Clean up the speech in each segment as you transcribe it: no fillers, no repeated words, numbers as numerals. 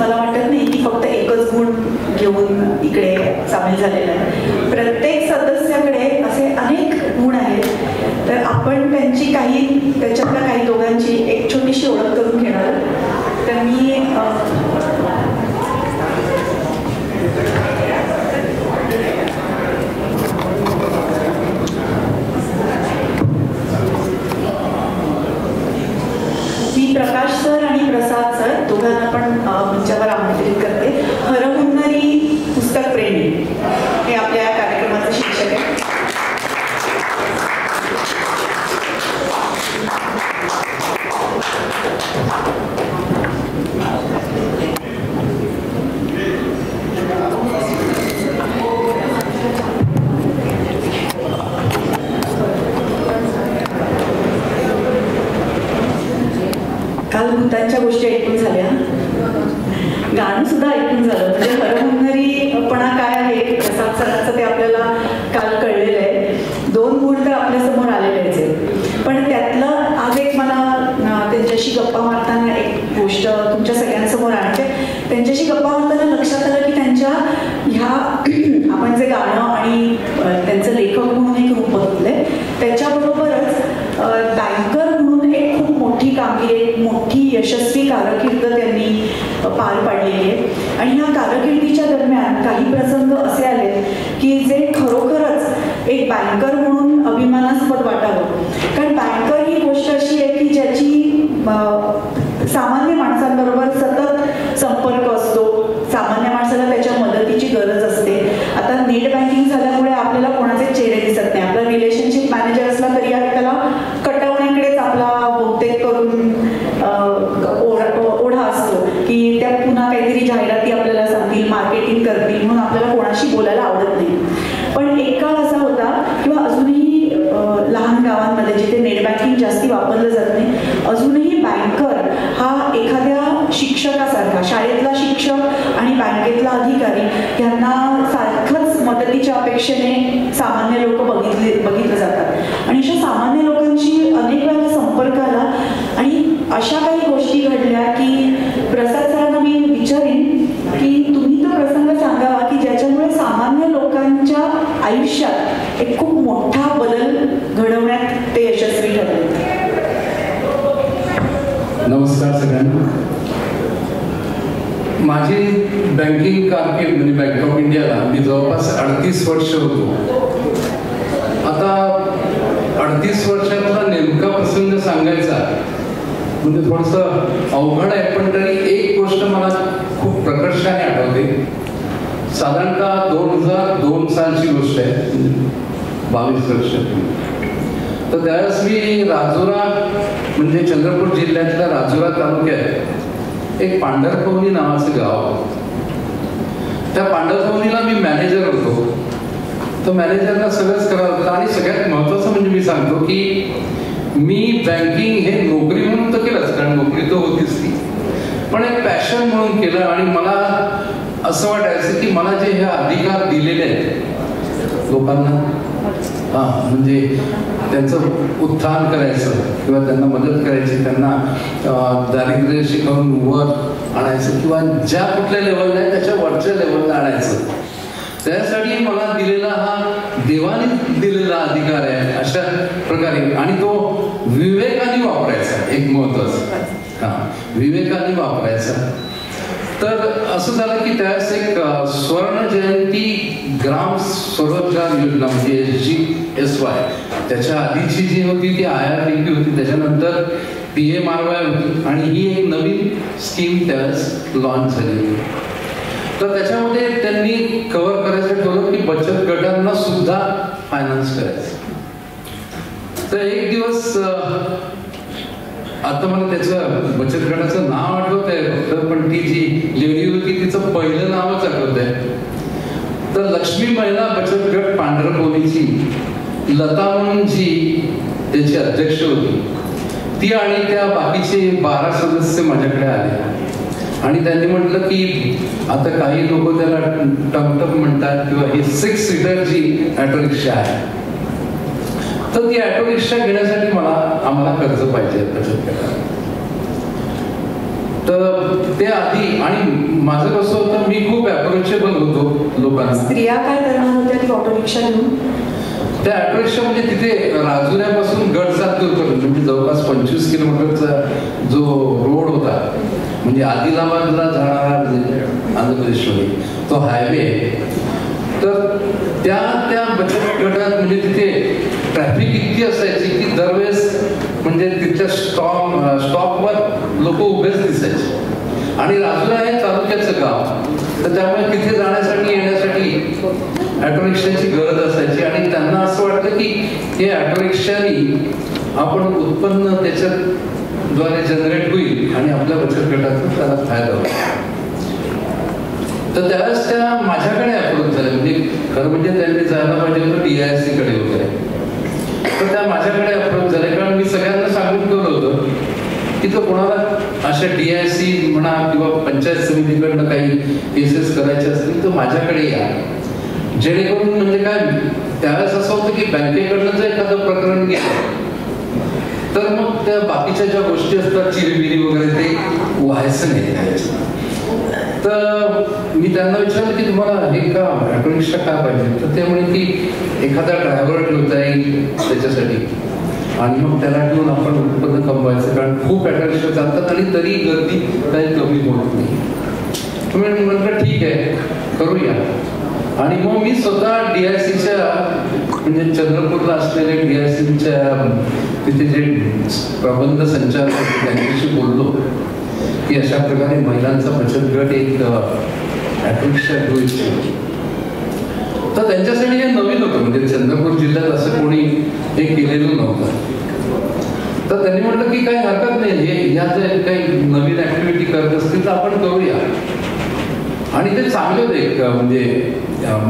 मला वाटत नाही की फक्त एकच गुण घेऊन इकडे सामील झालेला आहे. प्रत्येक सदस्याकडे असे अनेक गुण आहेत. तर आपण त्याच्यातल्या काही दोघांची एक छोटीशी ओळख करून घेणार. तर मी प्रकाश सर आणि प्रसाद सर दोघांना पण मंचावर आमंत्रित करते. हरहुन्नरी पुस्तक प्रेमी हे आपल्या कार्यक्रमाचे शिक्षक आहेत. काल भूतांच्या गोष्टी ऐकून झाल्या, गाणं सुद्धा ऐकून झालं. म्हणजे हरहुन्नरीपणा काय आहे प्रसाद सरांचं ते आपल्याला काल कळलेलं आहे. 2 गुण तर आपल्यासमोर आलेलेच आहेत. पण त्यातलं आज एक मला त्यांच्याशी गप्पा मारताना एक गोष्ट तुमच्या सगळ्यांसमोर आणायची. त्यांच्याशी गप्पा मारताना लक्षात आलं की त्यांच्या ह्या आपण जे गाणं आणि त्यांचं लेखक म्हणून एक रूप बघितलंय, त्याच्याबरोबरच बँकर म्हणून एक खूप मोठी कामगिरी, एक मोठी यशस्वी कारकीर्द त्यांनी पार पाडलेली आहे. आणि ह्या कारकिर्दीच्या दरम्यान काही प्रसंग असे आले की जे खरोखरच एक बँकर म्हणून अभिमानास्पद वाटावं. कारण बँकर ही गोष्ट अशी आहे की ज्याची सामान्य माणसांबरोबर सतत संपर्क असतो. सामान्य माणसाला त्याच्या मदतीची गरज असते. आता नेट बँकिंग झाल्यामुळे आपल्याला कोणाचे चेहरे दिसत नाही. आपला रिलेशनशिप मॅनेजर असला तरी त्याला कटवण्याकडेच आपला बहुतेक करून ओढा असतो की त्या पुन्हा काहीतरी जाहिराती आपल्याला सांगतील, मार्केटिंग करतील, म्हणून आपल्याला कोणाशी बोलायला आवडत नाही. पण एक काळ असा होता किंवा अजूनही लहान गावांमध्ये जिथे नेट बँकिंग जास्ती वापरलं जात नाही, अजूनही बँकर हा एखाद्या शिक्षकासारखा, शाळेतला शिक्षक आणि बँकेतला अधिकारी यांना सारखंच मदतीच्या अपेक्षेने सामान्य लोक बघितलं जातात. आणि अशा सामान्य लोकांशी अनेक वेळा संपर्क आला आणि अशा काही गोष्टी घडल्या की प्रसाद सरांना मी विचारीन की तुम्ही तो प्रसंग सांगावा की ज्याच्यामुळे सामान्य लोकांच्या आयुष्यात एक खूप मोठा बदल घडवण्यात ते यशस्वी ठरले. नमस्कार सगळ्यांना. माझी बँकिंग कारकीर्द म्हणजे बँक ऑफ इंडियाला मी जवळपास 38 वर्ष होतो. आता 38 वर्षातला नेमका प्रसंग सांगायचा म्हणजे थोडंसं अवघड आहे, पण तरी एक गोष्ट मला खूप प्रकर्षाने आठवते. साधारणतः 2002 सालची गोष्ट आहे, 22 वर्ष. तर त्यावेळेस मी राजुरा म्हणजे चंद्रपूर जिल्ह्यातल्या राजुरा तालुक्यात एक पांढरपवनी नावाचं गाव. त्या पांढरपवनीला मी मॅनेजर होतो. तर मॅनेजरला सगळंच करावं होतं. आणि सगळ्यात महत्त्वाचं म्हणजे मी सांगतो की मी बँकिंग हे नोकरी म्हणून तर केलंच, कारण नोकरी तर होतीच ती, पण एक पॅशन म्हणून केलं. आणि मला असं वाटायचं की मला जे हे अधिकार दिलेले आहेत लोकांना, म्हणजे त्यांचं उत्थान करायचं किंवा त्यांना मदत करायची, त्यांना दारिद्र्य शिकवून वर आणायचं किंवा ज्या कुठल्या लेवलला आहे त्याच्या वरच्या लेवलला आणायचं, त्यासाठी मला दिलेला हा देवाने दिलेला अधिकार आहे अशा प्रकारे. आणि तो विवेकाने वापरायचा, एक महत्वाचं विवेकाने वापरायचा. तर असं झालं की त्यावेळेस एक स्वर्ण जयंती ग्राम स्वरोजगार योजना म्हणजे SGSY, त्याच्या आधीची जी होती ती IRDP होती, त्याच्यानंतर PMRY होती आणि ही एक नवीन स्कीम त्यावेळेस लॉन्च झाली. तर त्याच्यामध्ये त्यांनी कव्हर करायचं ठरवलं की बचत गटांना सुद्धा फायनान्स करायचं. तर एक दिवस आता मला त्याचं बचत गटाचं नाव आठवत आहे फक्त, पण ती जी लेडी होती तिचं पहिलं नावच आठवत आहे. तर लक्ष्मी महिला बचत गट पांढरपवनीची लता म्हणून जी त्याची अध्यक्ष होती, ती आणि त्या बाकीचे 12 सदस्य माझ्याकडे आले आणि त्यांनी म्हटलं की आता काही लोक त्याला टमटम म्हणतात किंवा ही 6 सीटर जी ऑटो रिक्षा आहे, तर ती ऑटो रिक्षा घेण्यासाठी आम्हाला कर्ज पाहिजे बचत गटाला. तर ते आधी आणि माझं कसं होतं, मी खूप अप्रोचेबल होतो लोकांना. स्त्रिया काय करणार होत्या ती ऑटो रिक्षा घेऊन? त्या ऑटो रिक्षा म्हणजे तिथे राजुऱ्यापासून गडसातूरपर्यंत म्हणजे जवळपास 25 किलोमीटरचा जो रोड होता, म्हणजे आदिलाबादला जाणारा आंध्र प्रदेशमध्ये तो हायवे. तर त्या बचत गटात म्हणजे तिथे ट्रॅफिक इतकी असायची की दरवेळेस म्हणजे तिथल्या स्टॉपवर लोक उभेच दिसायचे. आणि राजुरा हे तालुक्याचं गाव, तर त्यामुळे तिथे जाण्यासाठी येण्यासाठी ऑटो रिक्षाची गरज असायची. आणि त्यांना असं वाटलं की हे ऑटो रिक्षानी आपण उत्पन्न त्याच्याद्वारे जनरेट होईल आणि आपल्या बचत गटाचा त्याला फायदा होईल. तर त्यावेळेस त्या माझ्याकडे अप्रोच झाल्या. म्हणजे खरं म्हणजे त्यांनी जायला पाहिजे होतं DISC कडे वगैरे, तर त्या माझ्याकडे अप्रोच झाल्या. कारण मी सगळ्यांना सांगून ठेवलं होतं की तो कोणाला अशा DISC म्हणा किंवा पंचायत समितीकडनं काही केसेस करायचे असतील तर माझ्याकडे या, जेणेकरून म्हणजे काय त्यावेळेस असं होतं की बँकेकडनं जर एखादं प्रकरण गेलं तर मग त्या बाकीच्या ज्या गोष्टी असतात चिरीबिरी वगैरे ते व्हायचं नाही. तर मी त्यांना विचारलं की तुम्हाला हे का ऑटो रिक्षा का पाहिजे, तर ते म्हणे की एखादा ड्रायव्हर ठेवता येईल त्याच्यासाठी आणि मग त्याला ठेवून आपण उत्पन्न कमवायचं, कारण खूप ऑटो रिक्षा चालतात आणि तरी गर्दी काही कमी होत नाही. तुम्ही म्हटलं ठीक आहे करूया. आणि मग मी स्वतः DISCच्या म्हणजे चंद्रपूरला असलेले DISCच्या तिथे जे प्रबंध संचालक त्यांच्याशी बोललो की अशा प्रकारे महिलांचा बचत गट एक ऑटो रिक्षा घेऊ इच्छितो. तर त्यांच्यासाठी हे नवीन होतं, म्हणजे चंद्रपूर जिल्ह्यात असं कोणी हे केलेलं नव्हतं. तर त्यांनी म्हटलं की काही हरकत नाही, हे या जर काही नवीन ऍक्टिव्हिटी करत असतील तर आपण करूया. आणि ते चांगले होते. म्हणजे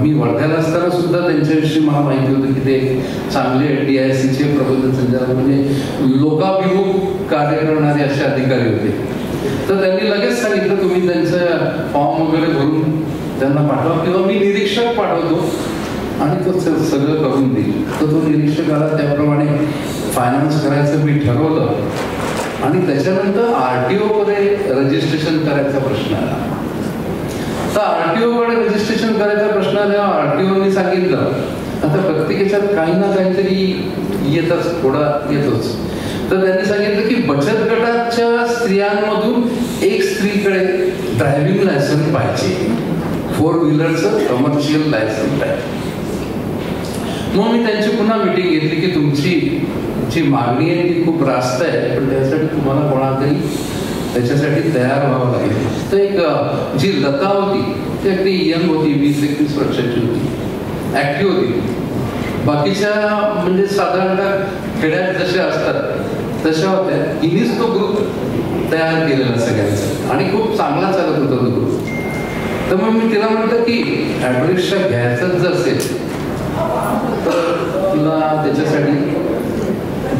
मी वर्ध्याला असताना सुद्धा त्यांच्याविषयी मला माहिती होतं की ते चांगले DISCचे प्रबंध संचालक म्हणजे लोकाभिमुख कार्य करणारे असे अधिकारी होते. तर त्यांनी लगेच सांगितलं तुम्ही त्यांचं फॉर्म वगैरे भरून त्यांना पाठवा किंवा मी निरीक्षक पाठवतो आणि तो सगळं करून देईल. तर तो निरीक्षक आला, त्याप्रमाणे फायनान्स करायचं मी ठरवलं. आणि त्याच्यानंतर RTO कडे रजिस्ट्रेशन करायचा प्रश्न आला. तर RTO कडे रजिस्ट्रेशन करायचा प्रश्न आल्यावर RTOनी सांगितलं आता प्रत्येकाच्यात काही ना काहीतरी येतच, थोडा येतोच. तर त्यांनी सांगितलं की बचत गटाच्या स्त्रियांमधून एक स्त्रीकडे ड्रायव्हिंग लायसन्स पाहिजे, 4 व्हीलरचं कमर्शियल लायसन्स पाहिजे. मग मी त्यांची पुन्हा मीटिंग घेतली की तुमची जी मागणी आहे ती खूप रास्त आहे, पण त्यासाठी तुम्हाला कोणातरी त्याच्यासाठी तयार व्हावं लागेल. तर एक जी लता होती ती अगदी यंग होती, 20-21 वर्षाची होती, ऍक्टिव्ह होती. बाकीच्या म्हणजे साधारणतः खेड्यात जशा असतात तशा होत्या. हिनीच तो ग्रुप तयार केलेला सगळ्यांचा आणि खूप चांगला चालत होता तो ग्रुप. तर मग मी तिला म्हटलं की ऑटो रिक्षा घ्यायचंच जर असेल तर तुला त्याच्यासाठी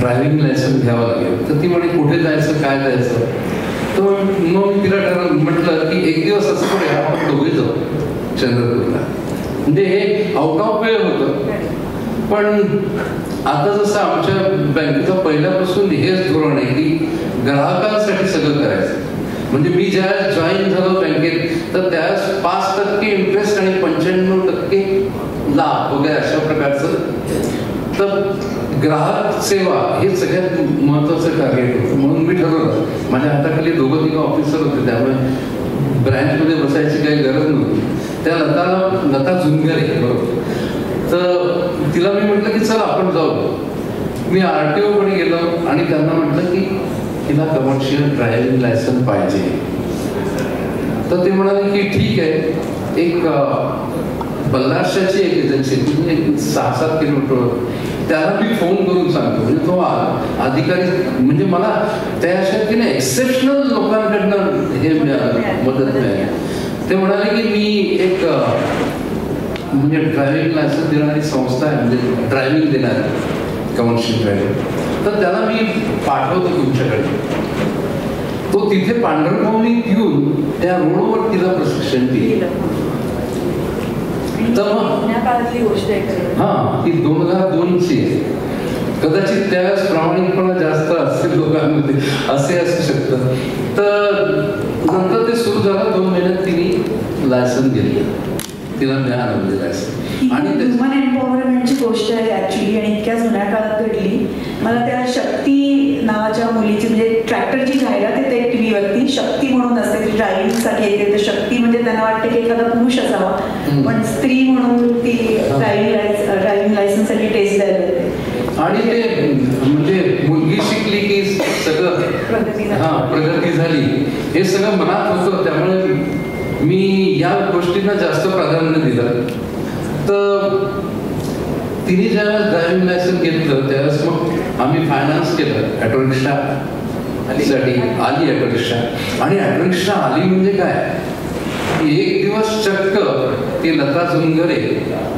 ड्रायव्हिंग लायसन्स घ्यावं लागेल. तर ती म्हणे कुठे जायचं, काय जायचं. तर मग मी तिला म्हटलं की एक दिवस असं करूया आपण दोघे जाऊ चंद्रपूरला. म्हणजे हे आउट ऑफ वेळ होतं, पण आता जसं आमच्या बँकेचं पहिल्यापासून हेच धोरण आहे की ग्राहकांसाठी सगळं करायचं. म्हणजे मी ज्यावेळेस जॉईन झालो बँकेत तर त्यावेळेस 5% इंटरेस्ट आणि 95% लाभ वगैरे अशा प्रकारचं. तर ग्राहक सेवा हे सगळ्यात महत्वाचं टार्गेट होतं. म्हणून मी ठरवलं, माझ्या हाताखाली 2-3 ऑफिसर होते, त्यामुळे ब्रँचमध्ये बसायची काही गरज नव्हती. त्या लता झुंगरे बरोबर. तर तिला मी म्हटलं की चला आपण जाऊ. मी RTO कडे गेलो आणि त्यांना म्हटलं की तिला कमर्शियल ड्रायव्हिंग लायसन्स पाहिजे. तर ते म्हणाले की ठीक आहे, एक बल्लारशाची एक एजन्सी 6-7 किलोमीटर, त्याला मी फोन करून सांगतो. म्हणजे तो अधिकारी म्हणजे मला त्या अशा की नाही एक्सेप्शनल लोकांकडनं हे मदत मिळाली. ते म्हणाले की मी एक म्हणजे ड्रायव्हिंग लायसन्स देणारी संस्था आहे, म्हणजे ड्रायव्हिंग देणारी कमर्शियल ड्रायव्हिंग, तर त्याला मी पाठवतो तुमच्याकडे. तो तिथे पांढरकवणीत येऊन त्या रोडवर तिला प्रशिक्षण दिलं. तर मग गोष्ट आहे हा ती 2002ची आहे. कदाचित त्यावेळेस प्रामाणिकपणा जास्त असेल लोकांमध्ये, असे असू शकतं. तर नंतर ते सुरू झालं. 2 महिन्यात तिने लायसन घेतलं, तिला मिळालं म्हणजे लायसन. आणि ह्युमन एम्पॉवरमेंटची गोष्ट आहे ऍक्च्युली, आणि इतक्या जुन्या काळात घडली. मला त्या शक्ती नावाच्या मुलीची, म्हणजे ट्रॅक्टरची जाहिरात येते टीव्हीवरती, शक्ती म्हणून असते, ती ड्रायव्हिंगसाठी येते. तर शक्ती म्हणजे त्यांना वाटते की एखादा पुरुष असावा, पण स्त्री म्हणून ती ड्रायव्हिंग लायसन्ससाठी टेस्ट द्यायला येते. आणि ते म्हणजे मुलगी शिकली की सगळं प्रगती झाली, हे सगळं मनात होतं. त्यामुळे मी या गोष्टींना जास्त प्राधान्य दिलं. तर तिने ज्यावेळेस ड्रायव्हिंग लायसन्स घेतलं त्यावेळेस मग आम्ही फायनान्स केलं. ऑटो रिक्षासाठी आली ऑटो रिक्षा, आणि ऑटो रिक्षा आली म्हणजे काय, एक दिवस चक्क ती लता जुंगरे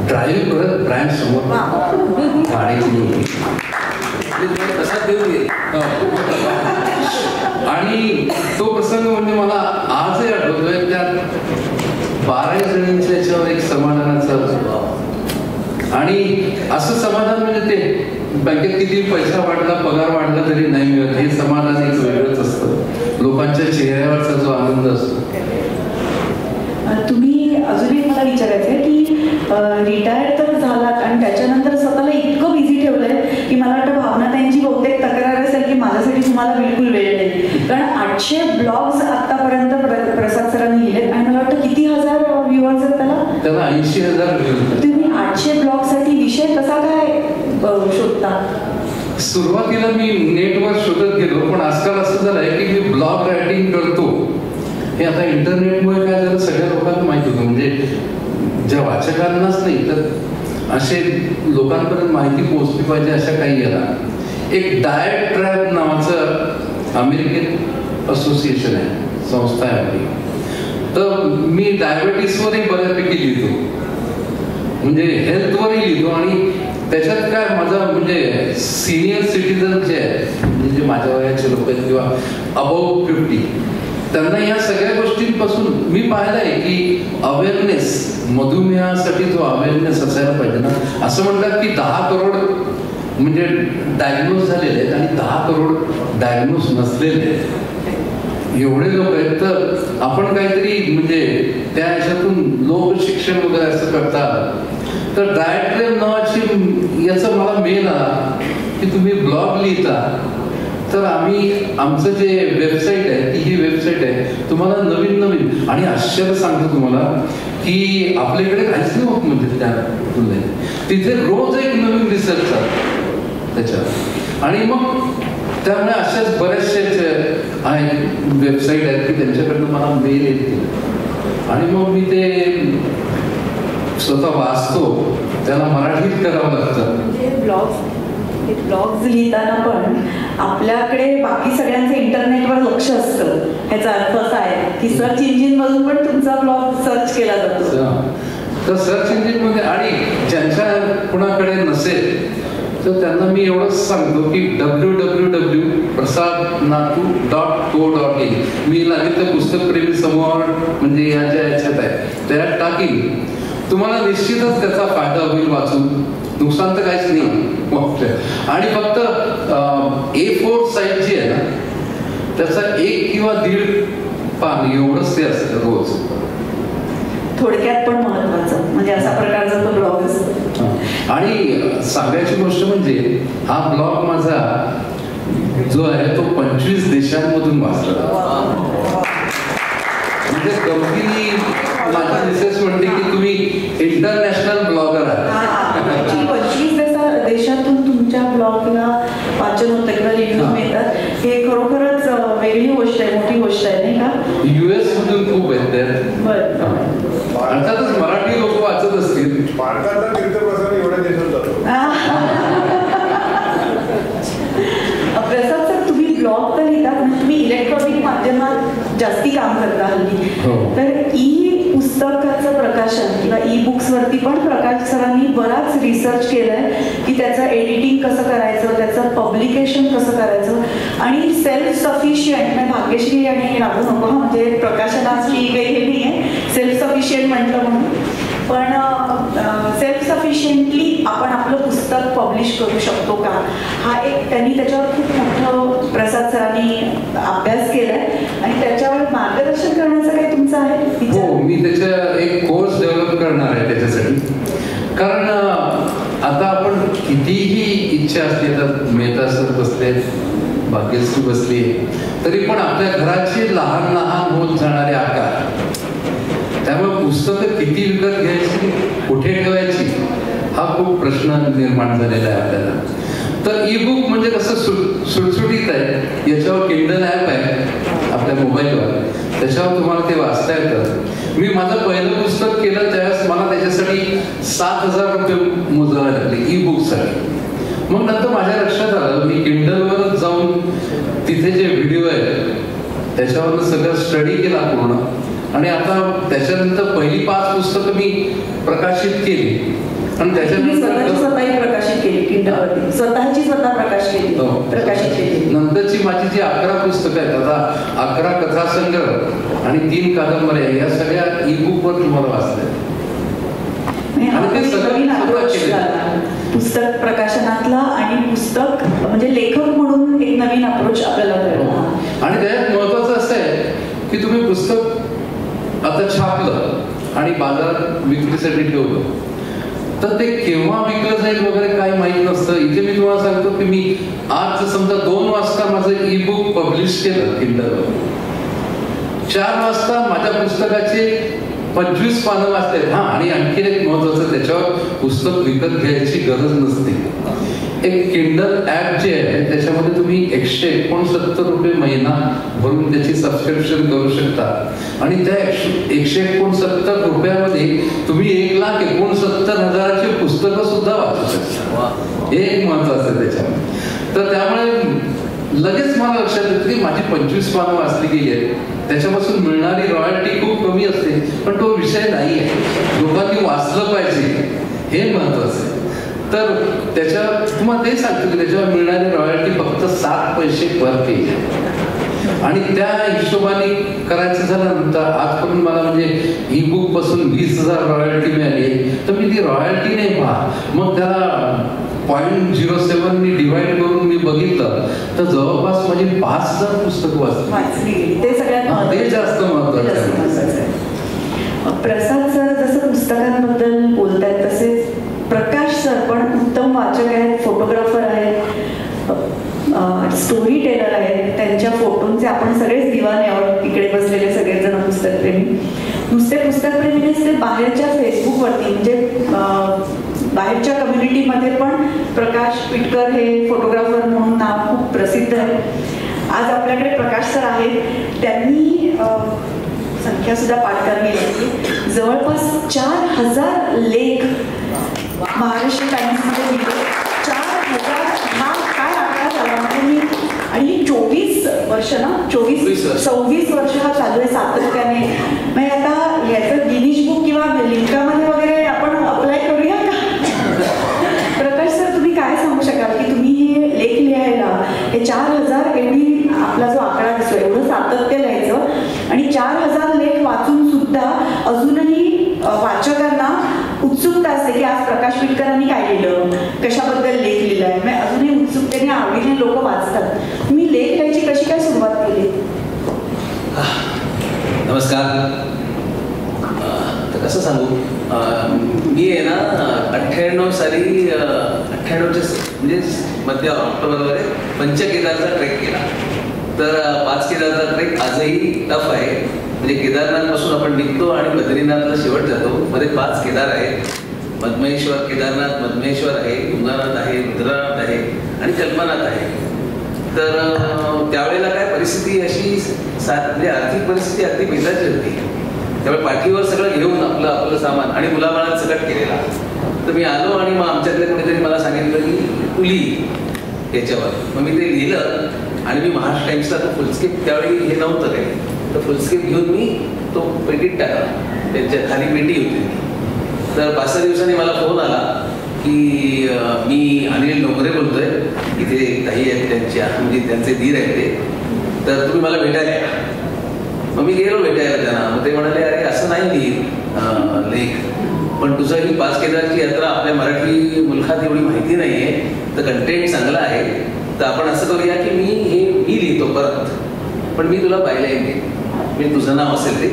ड्राईव्ह करत ब्रँड समोर गाडी होती. आणि तो प्रसंग म्हणजे मला आजही आठवतोय. त्यात 12 जणांच्या याच्यावर एक समाधानाचा, आणि असं समाधान म्हणजे ते बँकेत किती पैसा वाढला, पगार वाढला तरी नाही मिळत, हे समाधान एक वेगळंच असतं. लोकांच्या चेहऱ्यावरचा जो आनंद असतो. तुम्ही अजूनही मला विचारायचं आहे की रिटायर तर झालात आणि त्याच्यानंतर स्वतःला इतकं बिझी ठेवलंय की मला वाटतं भावना त्यांची बहुतेक तक्रार असेल की माझ्यासाठी तुम्हाला बिलकुल वेळ नाही. कारण 800 ब्लॉग्स आतापर्यंत प्रसाद सरांनी लिहिलेत, आणि मला वाटतं किती हजार व्ह्युअर्स आहेत त्याला 80,000. तुम्ही 800 ब्लॉगसाठी विषय कसा काय शोधता? सुरुवातीला मी नेटवर शोधत गेलो, पण आजकाल असं झालंय की मी ब्लॉग रायटिंग करतो हे आता इंटरनेटमुळे काय झालं सगळ्या लोकांना माहिती होतं. म्हणजे ज्या वाचकांनाच नाही तर असे लोकांपर्यंत माहिती पोहोचली पाहिजे अशा काही याला. एक डायट ट्रॅब नावाचं अमेरिकेत असोसिएशन आहे, संस्था आहे आपली. तर मी डायबिटीसवरही बऱ्यापैकी लिहितो, म्हणजे हेल्थवरही लिहितो. आणि त्याच्यात काय माझा म्हणजे सिनियर सिटीजन जे आहे, म्हणजे जे माझ्या वयाचे लोक आहेत किंवा अबाउट 50, त्यांना या सगळ्या गोष्टींपासून मी पाहिलंय की अवेअरनेस, मधुमेहासाठी जो अवेअरनेस असायला पाहिजे ना. असं म्हणतात की 10 करोड म्हणजे डायग्नोज झालेले आहेत आणि 10 करोड डायग्नोज नसलेले आहेत. एवढे लोक आहेत. तर आपण काहीतरी म्हणजे त्या ह्याच्यातून लोक शिक्षण वगैरे असं करतात. तर डायट ट्रेन नावाची याचा मला मेल आला की तुम्ही ब्लॉग लिहिता, तर आम्ही आमचं जे वेबसाईट आहे ही वेबसाईट आहे, तुम्हाला नवीन नवीन, आणि आश्चर्य सांगतो तुम्हाला की आपल्याकडे काहीच नाही होत म्हणजे त्या तुलनेत तिथे रोज एक नवीन रिसर्च चालतो त्याच्यात. आणि मग त्यामुळे अशाच बऱ्याचशा आहेत वेबसाईट आहेत की त्यांच्याकडनं मला मेल येतील, आणि मग मी ते स्वतः वाचतो. त्याला मराठीत करावं लागतं. ब्लॉग्स लिहिताना पण आपल्याकडे बाकी सगळ्यांचं इंटरनेटवर लक्ष असतं. ह्याचा अर्थ असा आहे की सर्च इंजिन मधून पण तुमचा ब्लॉग सर्च केला जातो. तर सर्च इंजिन मध्ये, आणि ज्यांच्या कुणाकडे नसेल तर त्यांना मी एवढंच सांगतो की www.prasadnatu.co.in मी लागेल तर पुस्तकप्रेमी समूहावर म्हणजे या ज्या ह्याच्यात आहे त्यात टाकीन. तुम्हाला निश्चितच त्याचा फायदा होईल वाचून, नुकसान तर काहीच नाही. आणि फक्त A4 साईज जी आहे ना त्याचा 1 किंवा 1.5 पान एवढंच ते असतं रोज. थोडक्यात पण महत्वाचं म्हणजे असा प्रकारचा तो ब्लॉग असतो. आणि सांगायची गोष्ट म्हणजे हा ब्लॉग माझा जो आहे तो 25 देशांमधून वाचला. म्हणजे गमतीने माझी मिसेस म्हणते की तुम्ही इंटरनॅशनल ब्लॉगर आहात. 25 देशातून तुमच्या ब्लॉगला वाचन होतं किंवा रिव्ह्यूज मिळतात, हे खरोखरच वेगळी गोष्ट आहे, मोठी गोष्ट आहे नाही का? US मधून खूप आहेत त्यात. अर्थातच मराठी लोक वाचत असतील. भारताचा कीर्तप्रसाद एवढ्या देशात जातो. प्रसाद सर, तुम्ही ब्लॉग तर लिहिता, तुम्ही इलेक्ट्रॉनिक माध्यमात जास्ती काम करता हल्ली. तर पुस्तकाचं प्रकाशन किंवा बुक्स वरती पण प्रकाश सरांनी बराच रिसर्च केलाय की त्याचं एडिटिंग कसं करायचं, त्याचं पब्लिकेशन कसं करायचं, आणि सेल्फ सफिशियंट म्हणजे भाग्यश्री आणि लागू नको म्हणजे प्रकाशनाची काही हे नाही आहे सेल्फ सफिशियंट म्हटलं म्हणून, पण सेल्फ सफिशियंटली आपण आपलं पुस्तक पब्लिश करू शकतो का, हा एक त्यांनी त्याच्यावर खूप मोठं प्रसाद सरांनी अभ्यास केलाय आणि त्याच्यावर मार्गदर्शन करण्याचं काही तुमचं आहे? हो, मी त्याच्या एक कोर्स डेव्हलप करणार आहे त्याच्यासाठी. कारण आता आपण कितीही इच्छा असली, तर मेहता सर बसले, भाग्यश्री बसली, तरी पण आपल्या घराचे लहान लहान होत जाणारे आकार, त्यामुळे पुस्तकं किती विकत घ्यायची, कुठे ठेवायची, हा खूप प्रश्न निर्माण झालेला आहे आपल्याला. तर ई बुक म्हणजे कसं सुटसुटीत आहे. याच्यावर किंडल ॲप आहे आपल्या मोबाईलवर, त्याच्यावर तुम्हाला ते वाचता येतं. मी माझं पहिलं पुस्तक केलं त्यावेळेस मला त्याच्यासाठी 7,000 रुपये मोजावे लागले ई बुकसाठी. मग नंतर माझ्या लक्षात आलं, मी किंडलवरच जाऊन तिथे जे व्हिडिओ आहेत त्याच्यावरनं सगळं स्टडी केला पूर्ण. आणि आता त्याच्यानंतर पहिली 5 पुस्तकं मी प्रकाशित केली आणि त्याच्यानंतर स्वतःही प्रकाशित केली किंडलवरती, स्वतःची स्वतः प्रकाशित केली. नंतरची माझी जी 11 पुस्तकं आहेत, आता 11 कथासंग्रह आणि 3 कादंबऱ्या, या सगळ्या ई बुकवर तुम्हाला वाचल्या. आणि ते सगळं पुस्तक प्रकाशनातला आणि पुस्तक म्हणजे लेखक म्हणून एक नवीन अप्रोच आपल्याला कळला. आणि त्यात महत्वाचं असं आहे की तुम्ही पुस्तक आता छापलं आणि बाजारात विक्रीसाठी ठेवलं, तर ते केव्हा विकलं जाईल वगैरे काही माहीत नसतं. इथे मी तुम्हाला सांगतो की मी आज समजा 2 वाजता माझं ई बुक पब्लिश केलं किंडलवर, 4 वाजता माझ्या पुस्तकाचे 25 पानं वाचले. हा, आणि आणखी एक महत्वाचं, त्याच्यावर पुस्तक विकत घ्यायची गरज नसते. एक किंडल ॲप जे आहे त्याच्यामध्ये तुम्ही 169 रुपये महिना भरून त्याची सबस्क्रिप्शन करू शकता. आणि त्या 169 रुपयामध्ये तुम्ही 1,69,000ची पुस्तकं सुद्धा वाचू शकता. हे एक महत्वाचं आहे त्याच्यामध्ये. तर त्यामुळे लगेच मला लक्षात येतं की माझी 25 पानं वाचली गेली आहेत, त्याच्यापासून मिळणारी रॉयल्टी खूप कमी असते, पण तो विषय नाही आहे. लोकांनी वाचलं पाहिजे, हे महत्वाचं आहे. तर त्याच्या तुम्हाला ते सांगतो की त्याच्यावर मिळणारी रॉयल्टी फक्त 7 पैसे पर पेज आहे. आणि त्या हिशोबाने करायचं झाल्यानंतर आजपर्यंत मला म्हणजे ई बुक पासून 20,000 रॉयल्टी मिळाली. तर मी ती रॉयल्टी नाही पहा, मग त्याला 0.07 नी डिवाइड करून मी बघितलं तर जवळपास माझी 5,000 पुस्तकं वाचली. ते सगळ्यात ते जास्त महत्वाचं आहे. प्रसाद सर जसं पुस्तकांबद्दल बोलतात, तसेच प्रकाश सर पण उत्तम वाचक आहेत, फोटोग्राफर आहेत, स्टोरी टेलर आहेत. त्यांच्या फोटोंचे आपण सगळेच दिवाने आहोत इकडे बसलेले सगळेजण पुस्तकप्रेमी. नुसते पुस्तकप्रेमी नसते, बाहेरच्या फेसबुकवरती म्हणजे बाहेरच्या कम्युनिटीमध्ये पण प्रकाश पिटकर हे फोटोग्राफर म्हणून नाव खूप प्रसिद्ध आहे. आज आपल्याकडे प्रकाश सर आहेत. त्यांनी संख्या सुद्धा पाठ केली, जवळपास 4,000 लेख महाराष्ट्र टाइम्समध्ये लिहिले. 4,000 हा काय आकडा झाला म्हणजे. आणि 24 वर्ष ना, 26 वर्ष हा चालू आहे सातत्याने. मग आता ह्याचं गिनीज बुक किंवा लिंकामध्ये वगैरे आपण अप्लाय करूया का? प्रकाश सर, तुम्ही काय सांगू शकाल की तुम्ही हे लेख लिहायला हे 4,000 एवढी आपला जो आकडा दिसतो, एवढं सातत्य लिहायचं आणि 4,000 लेख वाचून सुद्धा अजूनही वाचकांना उत्सुकता असते की आज प्रकाश पिटकरांनी काय लिहिलं, कशाबद्दल लेख लिहिलाय. मग अजूनही उत्सुकतेने आवडीने लोक वाचतात. तुम्ही लेख लिहायची कशी काय सुरुवात केली? नमस्कार. तर कसं सांगू, मी आहे ना 98 साली 98च्या म्हणजे मध्य ऑक्टोबरमध्ये पंचकेदारचा ट्रेक केला. तर 5 केदारचा ट्रेक आजही टफ आहे. म्हणजे केदारनाथपासून आपण निघतो आणि बद्रीनाथला शेवट जातो. मध्ये 5 केदार आहेत. मधमेश्वर, केदारनाथ, मधमेश्वर आहे, तुंगानाथ आहे, रुद्रनाथ आहे आणि कल्पनाथ आहे. तर त्यावेळेला काय परिस्थिती अशी म्हणजे आर्थिक परिस्थिती अगदी बेताची होती. त्यामुळे पाठीवर सगळं घेऊन आपलं सामान आणि मुलाबाळात सकट केलेला. तर मी आलो आणि मग आमच्यातल्या कोणीतरी मला सांगितलं की तू लिही याच्यावर. मग मी ते लिहिलं आणि मी महाराष्ट्र टाइम्सला तो फुलस्केप, त्यावेळी हे नव्हतं काही, तर फुलस्केप घेऊन मी तो पेटीत टाकला. त्यांच्या खाली पेटी होती. तर 5-6 दिवसांनी मला फोन आला की मी अनिल डोंगरे बोलतोय, इथे काही आहेत त्यांच्या, म्हणजे त्यांचे दीर आहेत ते, तर तुम्ही मला भेटायला या. मग मी गेलो भेटायला त्यांना. मग ते म्हणाले, अरे असं नाही लिहित लेख, पण तुझं ही 5 केदारची यात्रा आपल्या मराठी मुलखात एवढी माहिती नाही आहे, तर कंटेंट चांगला आहे, तर आपण असं करूया की मी लिहितो परत, पण मी तुला पाहिलं येते, मी तुझं नाव असेल ते,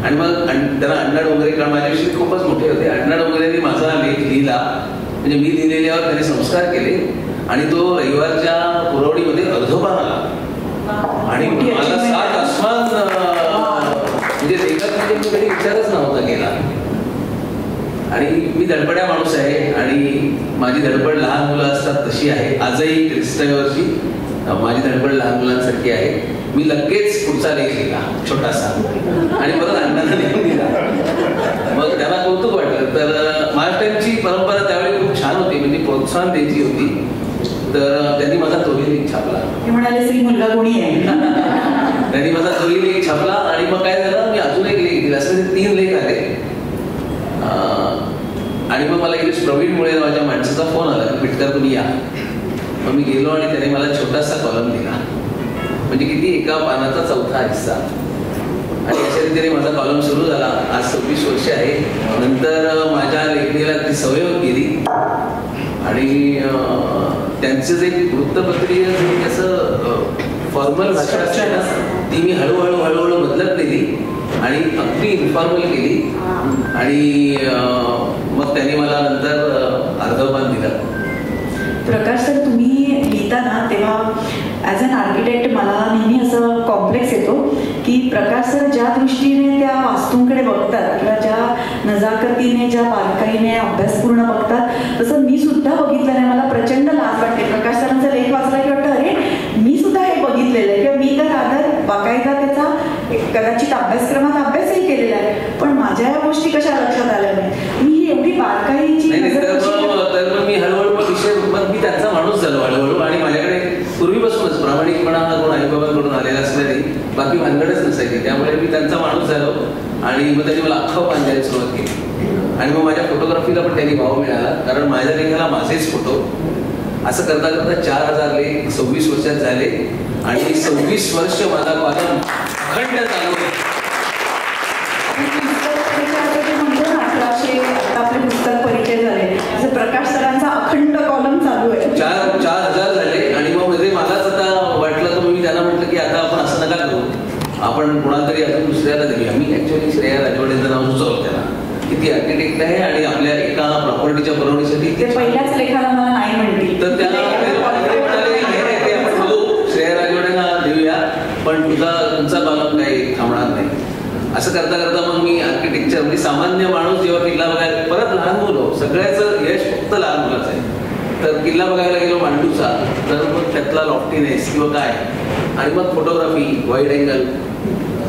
आणि मग त्यांना अण्णा डोंगरे, कारण माझ्याविषयी खूपच मोठे होते, अण्णा डोंगरेंनी माझा लेख लिहिला, म्हणजे मी लिहिलेल्यावर त्यांनी संस्कार केले आणि तो रविवारच्या पुरवणीमध्ये अर्धोपान आला आणि मला 7 आसमान, म्हणजे लेखक म्हणजे मी कधी विचारच नव्हता केला. आणि मी धडपड्या माणूस आहे आणि माझी धडपड लहान मुलं असतात तशी आहे. आजही क्रिस्टवरची माझी धडपड लहान मुलांसारखी आहे. मी लगेच पुढचा लेख लिहिला छोटासा आणि परत अण्णांना लिहून दिला. मग त्यांना कौतुक वाटलं. तर महाराष्ट्राची परंपरा त्यावेळी खूप छान होती, म्हणजे प्रोत्साहन द्यायची होती. तर त्यांनी माझा तोही लेख छापला. म्हणाले श्री मुलगा कोणी आहे. त्यांनी माझा तोही लेख छापला आणि मग काय झालं, मी अजून एक लेख दिला. असे 3 लेख आले. आणि मग मला इथे प्रवीणमुळे माझ्या माणसाचा फोन आला की पिटकर तुम्ही या. मग मी गेलो आणि त्याने मला छोटासा कॉलम दिला, म्हणजे किती, एका पानाचा 4था हिस्सा. आणि अशा रीतीने माझा कॉलम सुरू झाला. आज 26 वर्ष आहे. नंतर माझ्या लेखणीला ती सवय होत गेली आणि त्यांचं जे वृत्तपत्रीय असं फॉर्मल भाषा असते ना, ती मी हळूहळू बदलत गेली आणि अगदी इन्फॉर्मल केली. आणि मग त्यांनी मला नंतर अर्धपान दिलं. प्रकाश सर, तुम्ही लिहिताना तेव्हा ॲज अन आर्किटेक्ट मला नेहमी असं कॉम्प्लेक्स येतो की प्रकाश सर ज्या दृष्टीने त्या वास्तूंकडे बघतात किंवा ज्या नजाकतीने, ज्या बारकाईने अभ्यासपूर्ण बघतात, तसं मी सुद्धा बघितलं नाही. मला प्रचंड लाज वाटते. प्रकाश सरांचा लेख वाचला की वाटतं अरे मी सुद्धा हे बघितलेलं आहे, किंवा मी तर आधार बाकायदा त्याचा कदाचित अभ्यासक्रमात अभ्यासही केलेला आहे, पण माझ्या या गोष्टी कशा लक्षात आल्या नाही. मी ही एवढी बारकाईची मी हळूहळू विषय, मग मी त्यांचा माणूस झालो हळूहळू. आणि माझ्याकडे पूर्वीपासूनच प्रामाणिकपणा कोण आईबाबांकडून आलेला असल्याने बाकी भानगडच नसायची, त्यामुळे मी त्यांचा माणूस झालो. आणि मग त्यांनी मला अख्खं पान द्यायला सुरुवात केली. आणि मग माझ्या फोटोग्राफीला पण त्यांनी भाव मिळाला, कारण माझ्या लेखाला माझेच फोटो. असं करता करता 4000 लेख 26 वर्षात झाले आणि 26 वर्ष माझा कॉलम अखंड चालू आहे. आपले पुस्तक परिचय झाले, जसं प्रकाश सरांचा अखंड कॉलम चालू आहे. 4000 झाले. आणि मग म्हणजे मलाच आता वाटलं तर मी त्यांना म्हटलं की आता आपण असं नका करू, आपण कोणाला तरी अजून दुसऱ्याला देऊया. मी ऍक्च्युअली श्रेया राजवाडेंचं नाव सुचवलं त्याला, की ती आर्किटेक्ट आहे आणि आपल्या एका प्रॉपर्टीच्या पुरवणीसाठी पहिल्याच लेखाला मला नाही म्हणतील. तर त्याला आपण बघू, श्रेया राजवाडेंना देऊया, पण तुमचा कॉलम काही थांबणार नाही. असं करता करता मग मी आर्किटेक्चर, म्हणजे सामान्य माणूस जेव्हा किल्ला बघायला, परत लहान मुलं, सगळ्याचं यश फक्त लहान मुलाचं आहे. तर किल्ला बघायला गेलो मांडूचा, तर मग त्यातला लॉफ्टीनेस किंवा काय, आणि मग फोटोग्राफी, वाईड अँगल,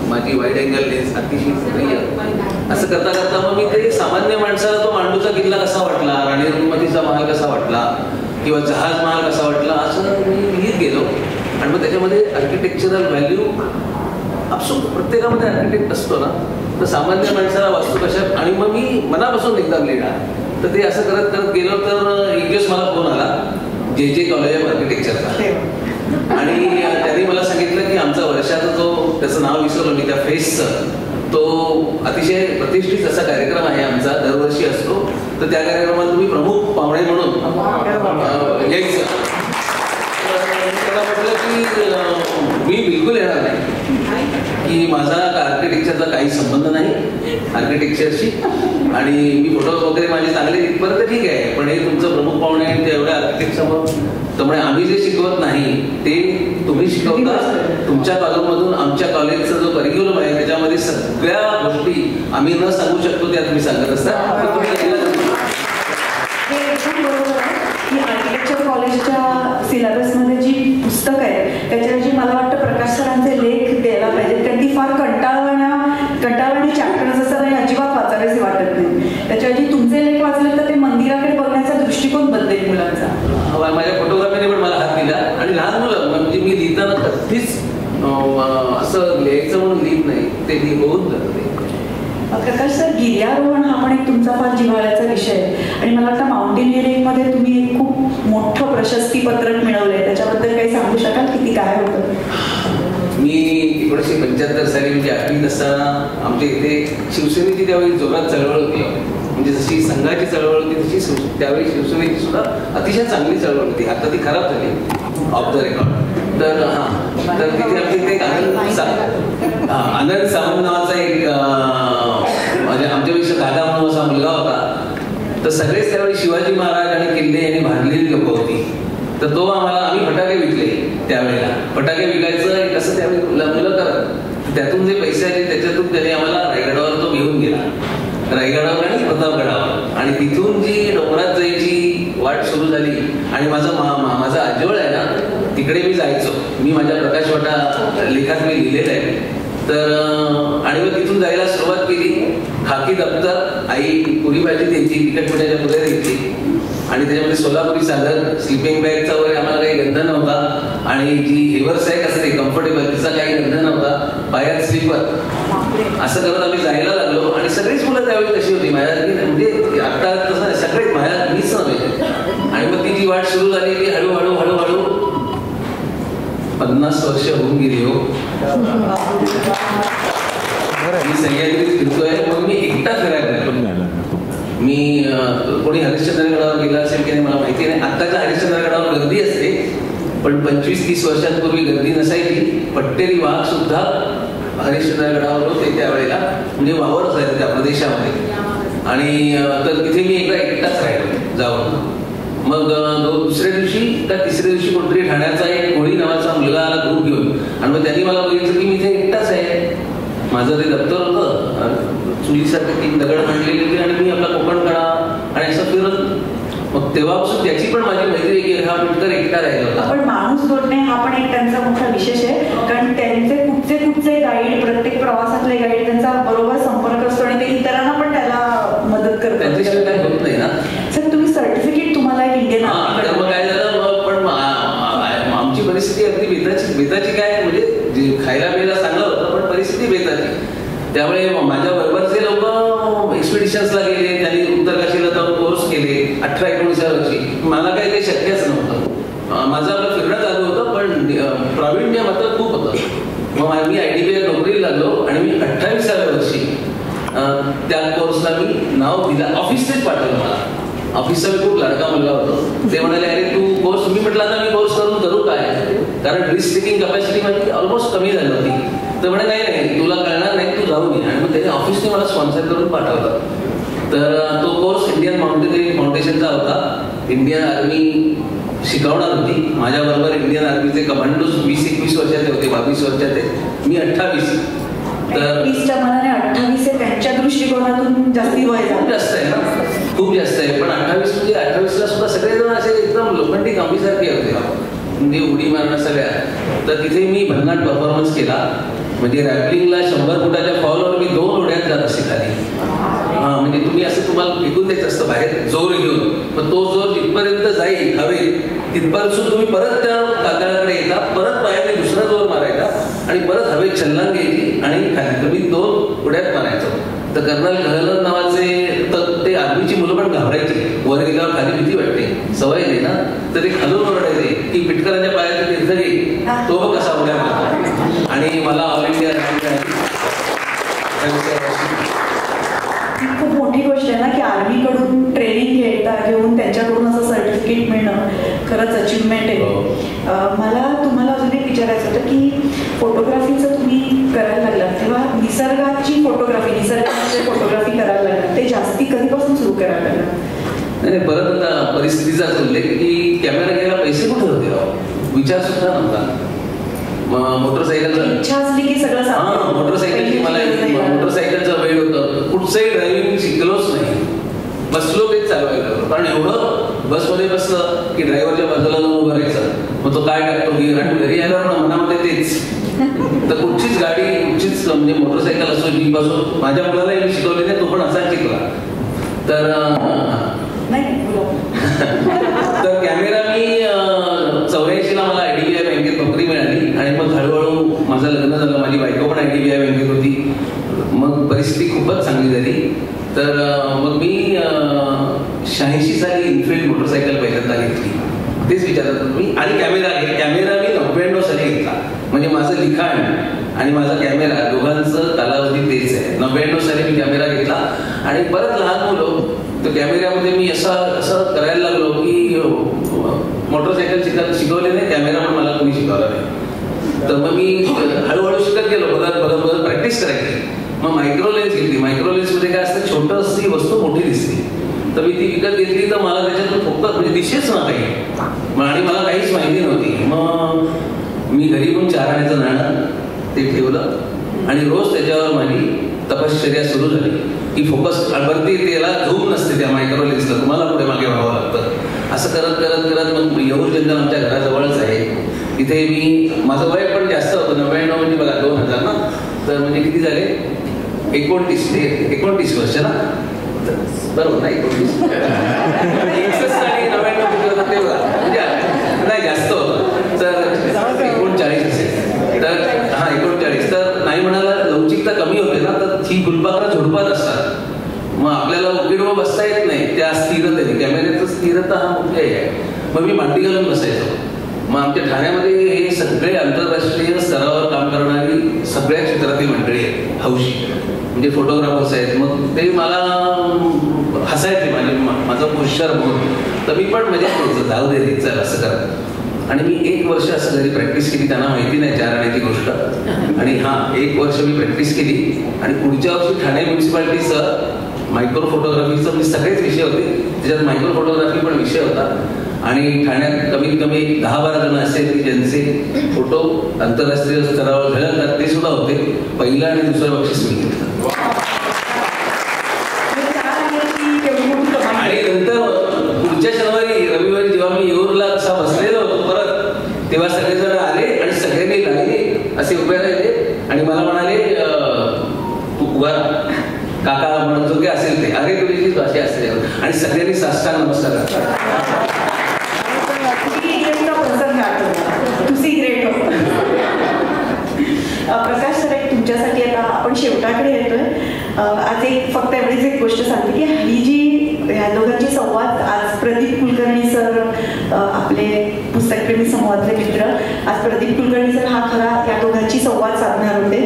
माझी वाईड अँगल लेन्स अतिशय प्रिय. असं करता करता मग मी ते सामान्य माणसाला तो मांडूचा किल्ला कसा वाटला, राणी रुक्मतीचा महाल कसा वाटला किंवा जहाज महाल कसा वाटला, असं मी लिहित गेलो. आणि मग त्याच्यामध्ये आर्किटेक्चरल व्हॅल्यू आपसूक प्रत्येकामध्ये आर्किटेक्ट असतो ना, तर सामान्य माणसाला वास्तू कशा, आणि मग मी मनापासून एकदम लिहिणार. तर ते असं करत करत गेलो. तर एक दिवस मला फोन आला JJ कॉलेज ऑफ आर्किटेक्चरचा, आणि त्यांनी मला सांगितलं की आमचा वर्षाचा जो, त्याचं नाव विसरलो मी, त्या फेसचं, तो अतिशय प्रतिष्ठित असा कार्यक्रम आहे आमचा, दरवर्षी असतो. तर त्या कार्यक्रमात तुम्ही प्रमुख पाहुणे म्हणून यायचं. त्याला म्हटलं की मी बिलकुल येणार नाही, की माझा आर्किटेक्चरचा काही संबंध नाही आर्किटेक्चरशी, आणि मी फोटो वगैरे माझे चांगले तिथपर्यंत ठीक आहे, पण हे तुमचं प्रमुख पाहुणे आहे ते एवढ्या आर्किटेक्टसमोर, त्यामुळे आम्ही जे शिकवत नाही ते तुम्ही शिकवता. तुमच्या कॉलेजमधून आमच्या कॉलेजचा जो करिक्युलम आहे त्याच्यामध्ये सगळ्या गोष्टी आम्ही न सांगू शकतो त्या तुम्ही सांगत असता. की आर्किटेक्चर कॉलेजच्या सिलेबसमध्ये जी पुस्तकं आहेत त्याच्याऐवजी मला वाटतं प्रकाश सरांचे लेख द्यायला पाहिजेत, कारण ती फार कंटाळवाणी चॅप्टर्स असतात आणि अजिबात वाचावेसे वाटत नाही. त्याच्याऐवजी तुमचे लेख वाचले तर ते मंदिराकडे बघण्याचा दृष्टिकोन बदलेल मुलांचा. माझ्या फोटोग्राफीने पण मला हात दिला. आणि लहान मुलं, म्हणजे मी लिहिताना कधीच असं लिहायचं म्हणून लिहित नाही, ते होऊन जातं. प्रकाश सर, गिर्यारोहण हा पण एक तुमचा फार जिव्हाळ्याचा विषय आहे, आणि मला वाटतं माउंटेनिअरिंगमध्ये तुम्ही एक खूप मोठं प्रशस्ती पत्रक मिळवलंय, त्याच्याबद्दल काही सांगू शकाल किती काय होतं? मी 1975 साली म्हणजे 8वीत असताना आमच्या इथे शिवसेनेची त्यावेळी जोरात चळवळ होती. म्हणजे जशी संघाची चळवळ होती तशी त्यावेळी शिवसेनेची सुद्धा अतिशय चांगली चळवळ होती. आता ती खराब झाली ऑफ द रेकॉर्ड. तर तर तिथे आमच्या इथे आनंद सावंत नावाचा एक आमच्यापेक्षा दादा म्हणून असा मुलगा होता. तर सगळेच त्यावेळी शिवाजी महाराज आणि किल्ले यांनी बांधलेली लोक होती. तर तो आम्ही फटाके विकले त्यावेळेला. फटाके विकायचं कसं त्यावेळी मुलं करत, त्यातून जे पैसे आले त्याच्यातून त्याने आम्हाला रायगडावर तो घेऊन गेला, रायगडावर आणि प्रतापगडावर. आणि तिथून जी डोंगरात जायची वाट सुरू झाली आणि माझा आजोळ आहे ना, तिकडे मी जायचो. मी माझ्या प्रकाशवटा लेखात मी लिहिलेलं आहे. तर आणि मग तिथून जायला सुरुवात केली. खाकी दप्तर, आई पुरी भाजी द्यायची, तिखट मिठाच्या पुऱ्या द्यायची आणि त्याच्यामध्ये सोलापुरी साधन, स्लिपिंग बॅगचा वगैरे आम्हाला काही गंध नव्हता. आणि जी हेवर सॅक असते कम्फर्टेबल, तिचा काही गंध नव्हता. पायात स्लीपर, असं करत आम्ही जायला लागलो. आणि सगळीच मुलं त्यावेळी तशी होती माझ्या, म्हणजे आता तसं सगळेच माझ्या मीच नव्हे. आणि मग ती जी वाट सुरू झाली ती हळूहळू हळूहळू 50 वर्ष होऊन गेली. हो, मी सह्याद्रीत फिरतोय. मग मी एकटा फिरायला लागलो. मी कोणी हरिश्चंद्रगडावर गेला असेल की नाही मला माहिती नाही. आत्ताच्या हरिश्चंद्रगडावर गर्दी असते, पण 25-30 वर्षांपूर्वी गर्दी नसायची. पट्टेरी वाघ सुद्धा हरिश्चंद्रगडावर होते त्यावेळेला, म्हणजे वावर असायचं त्या प्रदेशामध्ये. आणि तर तिथे मी एकटाच राहिलो जाऊन. मग दुसऱ्या दिवशी का तिसऱ्या दिवशी कोणतरी ठाण्याचा एक कोळी नावाचा मुलगा आला ग्रुप घेऊन. आणि मग त्यांनी मला बघितलं की मी इथे एकटाच आहे. माझं ते दप्तर होतं, चुलीसारखं 3 दगड मांडलेली होती आणि मी आपला कोकणकडा आणि असं फिरत. मग तेव्हापासून त्याची पण माझी मैत्री की हा मिटकर एकटा राहिला होता. पण माणूस जोडणे हा पण एक त्यांचा मोठा विशेष आहे. कारण त्यांचे कुठचे गाईड, प्रत्येक प्रवासातले गाईड त्यांचा बरोबर संपर्क असतो आणि ते इतरांना पण त्याला मदत करतात. त्यांच्याशिवाय काही होत नाही ना. सर, तुम्ही सर्टिफिकेट तुम्हाला एक इंडियन आर्मी, मग काय झालं पण आमची परिस्थिती अगदी बेताची काय, म्हणजे जे खायला प्यायला चांगलं होतं पण परिस्थिती बेताची. त्यामुळे माझ्या बरोबरचे लोक एक्सपिडिशन्सला गेले, त्यांनी उत्तर काशीला जाऊन कोर्स केले 18-19 वर्षी. मला काही ते शक्यच नव्हतं. माझं आपलं फिरणं चालू होतं पण प्रावीण्य मात्र खूप होतं. मग मी IDBI नोकरीला लागलो आणि मी 28व्या वर्षी त्या कोर्सला मी नाव दिलं. ऑफिसनेच पाठवलं मला. ऑफिसचा मी खूप लाडका मुलगा होतो. ते म्हणाले अरे तू कोर्स, मी म्हटलं आता मी कोर्स करू काय, कारण रिस्क टेकिंग कॅपॅसिटी माझी ऑलमोस्ट कमी झाली होती. तर म्हणे नाही तुला कळणार नाही, तू जाऊन ये. आणि मग त्याने ऑफिसने मला स्पॉन्सर करून पाठवलं. तर तो कोर्स इंडियन माउंटेनरी फाउंडेशनचा होता. इंडियन आर्मी शिकवणार होती. माझ्याबरोबर इंडियन आर्मीचे कमांडोज 20-21 वर्षाचे होते, 22 वर्षाचे, मी 28. तर 20च्या मनाने 28 त्यांच्या दृष्टिकोनातून जास्ती वय खूप जास्त आहे ना, खूप जास्त आहे. पण 28 म्हणजे 28ला सुद्धा सगळेजण असे एकदम लोखंडी कांबीसारखे होते, म्हणजे उडी मारणं सगळ्या. तर तिथे मी भन्नाट परफॉर्मन्स केला. म्हणजे रॅपलिंगला 100 फुटाच्या फॉलवर मी 2 उड्यात जात असे खाली. म्हणजे तुम्ही असं तुम्हाला फेकून द्यायचं असतं बाहेर जोर घेऊन, पण तो जोर जिथपर्यंत जाईल हवे तिथपासून तुम्ही परत त्या कातळाकडे येता, परत पायाने दुसरा जोर मारायचा आणि परत हवेत छल्लांग घ्यायची आणि खाली. तर मी 2 उड्यात मारायचो. तर कर्नल गहलोत नावाचे, तर ते आर्मीची मुलं पण घाबरायची. वर गेल्यावर खाली भीती वाटते, सवय नाही ना. तर ते खालून ओरडायचे की पिटकरांच्या पायाचे तीर्थ घे, तो बघ कसा उड्या मारतो. आणि मला ऑल इंडिया खूप मोठी गोष्ट आहे ना की आर्मीकडून ट्रेनिंग घेऊन त्यांच्याकडून असं सर्टिफिकेट मिळणं खरंच अचिव्हमेंट आहे. मला तुम्हाला अजून एक विचारायचं होतं की फोटोग्राफीचं तुम्ही करायला लागलात तेव्हा निसर्गाची फोटोग्राफी करायला लागलात, ते जास्ती कधीपासून सुरू करायला लागलात? नाही, परत आता परिस्थितीचाच उल्लेख की कॅमेरा घ्यायला पैसे कुठे होते, विचार सुद्धा नव्हता. मोटरसायकलचा इच्छा असली की सगळं मोटरसायकलची मला मोटरसायकलचं वेळ होतं. कुठचंही ड्रायव्हिंग शिकलोच नाही, बसलो तेच चालवायला. कारण एवढं बसमध्ये बसलं की ड्रायव्हरच्या बाजूला जाऊन उभं राहायचं. मग तो काय टाकतो गिअर आणि घरी आल्यावर ना मनामध्ये तेच. तर कुठचीच गाडी, कुठचीच म्हणजे मोटरसायकल असो, जीप असो, माझ्या मुलालाही मी शिकवले नाही, तो पण असाच शिकला. तर कॅमेरा मी 84ला मला IDBI बँकेत नोकरी मिळाली आणि मग हळूहळू माझं लग्न झालं. माझी बायको पण IDBI बँकेत होती. मग परिस्थिती खूपच चांगली झाली. तर मग मी 86 साली इनफिल्ड मोटरसायकल पहिल्यांदा घेतली. तेच विचारत मी. आणि कॅमेरा मी 99 साली घेतला. म्हणजे माझं लिखाण आणि माझा कॅमेरा दोघांचं कालावधी तेच आहे. 99 साली मी कॅमेरा घेतला आणि परत लहान मुलं तर कॅमेऱ्यामध्ये मी असं करायला लागलो की मोटरसायकल शिकवले नाही, कॅमेरा पण मला कोणी शिकवला नाही. तर मग मी हळूहळू शिकत गेलो, बघत प्रॅक्टिस करायची. मग मायक्रो लेन्स घेतली. मायक्रो लेन्समध्ये काय असतं, छोटंशी वस्तू मोठी दिसते. तर मी ती विकत घेतली. तर मला त्याच्यातून फक्त म्हणजे दिसेच ना काही, आणि मला काहीच माहिती नव्हती. मग मी घरी पण 4 आण्याचं नाणं ते ठेवलं आणि रोज त्याच्यावर माझी तपश्चर्या सुरू झाली की फोकस वरती, त्याला झूम नसते त्या मायक्रो लेन्सला, तुम्हाला पुढे मागे व्हावं लागतं. असं करत करत करत मग येऊर जंगल आमच्या घराजवळच आहे. तिथे मी, माझं वय पण जास्त होतं, 99 म्हणजे बघा 2000 ना, तर म्हणजे किती झाले, 29 वर्ष ना, बरोबर ना, 29 आणि 99 किती होतं ते बघा, म्हणजे नाही जास्त होतं, तर 39 असेल. तर हा 39. तर नाही म्हणाला लवचिकता कमी होते ना, तर ही फुलपाखरं झुडपात असतात. मग आपल्याला उकिडवर बसता येत नाही त्या स्थिरतेने. कॅमेऱ्याचं स्थिरता हा मुख्य आहे. मग मी मांडी घालून बसायचो. मग आमच्या ठाण्यामध्ये हे सगळे आंतरराष्ट्रीय स्तरावर काम करणारी सगळ्या क्षेत्रातील मंडळी आहेत, हौशी, म्हणजे फोटोग्राफर्स आहेत. मग ते मला हसायचे, माझा पोश्चर बघून. तर मी पण मजा करायचं, जाऊ दे रे, चल असं करा. आणि मी 1 वर्ष असं घरी प्रॅक्टिस केली. त्यांना माहिती नाही 4 आण्याची गोष्ट. आणि 1 वर्ष मी प्रॅक्टिस केली. आणि पुढच्या वर्षी ठाणे म्युन्सिपाल्टीचं मायक्रो फोटोग्राफीचं म्हणजे सगळेच विषय होते, त्याच्यात मायक्रो फोटोग्राफी पण विषय होता. आणि ठाण्यात कमीत कमी 10-12 जण असे की ज्यांचे फोटो आंतरराष्ट्रीय स्तरावर झळकतात, ते सुद्धा होते. पहिलं आणि दुसरं बक्षीस मी घेतलं. आणि नंतर पुढच्या रविवारी जेव्हा मी येऊरला असा बसलेलो होतो परत, तेव्हा सगळेजण आले आणि सगळ्यांनी लागले असे उभे राहिले आणि मला म्हणाले, तू उभा काका म्हणत जो काही असेल ते, अरे तुझी भाषा असेल. आणि सगळ्यांनी साष्टांग नमस्कार करतात. प्रकाश सर, एक तुमच्यासाठी आता आपण शेवटाकडे येतोय. आज एक फक्त एवढीच एक गोष्ट सांगते की ही जी ह्या दोघांची संवाद, आज प्रदीप कुलकर्णी सर, आपले पुस्तकप्रेमी समूहातले मित्र, आज प्रदीप कुलकर्णी सर हा खरा या दोघांची संवाद साधणार होते.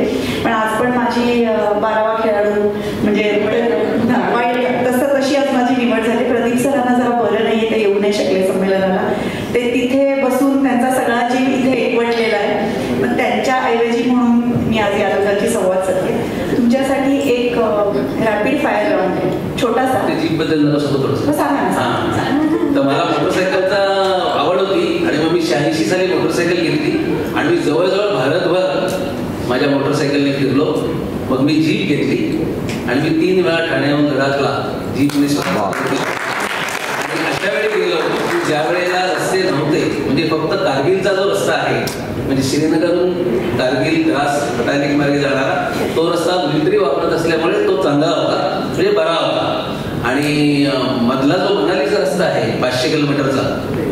पण आज पण माझी 12वा खेळाडू म्हणजे तशी आज माझी निवड झाली. प्रदीप सरांना जरा बरं नाहीये, ते येऊ नाही शकले संमेलनाला. ते तिथे बसून त्यांचा सगळा जीव इथे एकवटलेला आहे. मग त्यांच्या ऐवजी म्हणून मी आज या दोघांची संवाद साधते. तुमच्यासाठी एक रॅपिड फायर राऊंड आहे, छोटासा. जीपबद्दल सांगा ना. तर मला मोटरसायकलचा आवड होती आणि मग मी 86 साली मोटरसायकल घेतली आणि मी जवळजवळ भारतभर माझ्या मोटरसायकलने फिरलो. मग मी जीप घेतली आणि मी 3 वेळा ठाण्याहून लडाखला जीपने आणि अशा वेळी गेलो की ज्या वेळेला रस्ते नव्हते, म्हणजे फक्त कारगिलचा जो रस्ता आहे, म्हणजे श्रीनगरहून कारगिल द्रास पटानिक मार्गे जाणारा तो रस्ता मिलिटरी वापरत असल्यामुळे तो चांगला होता, म्हणजे बरा होता. आणि मधला जो मनालीचा रस्ता आहे 500 किलोमीटरचा,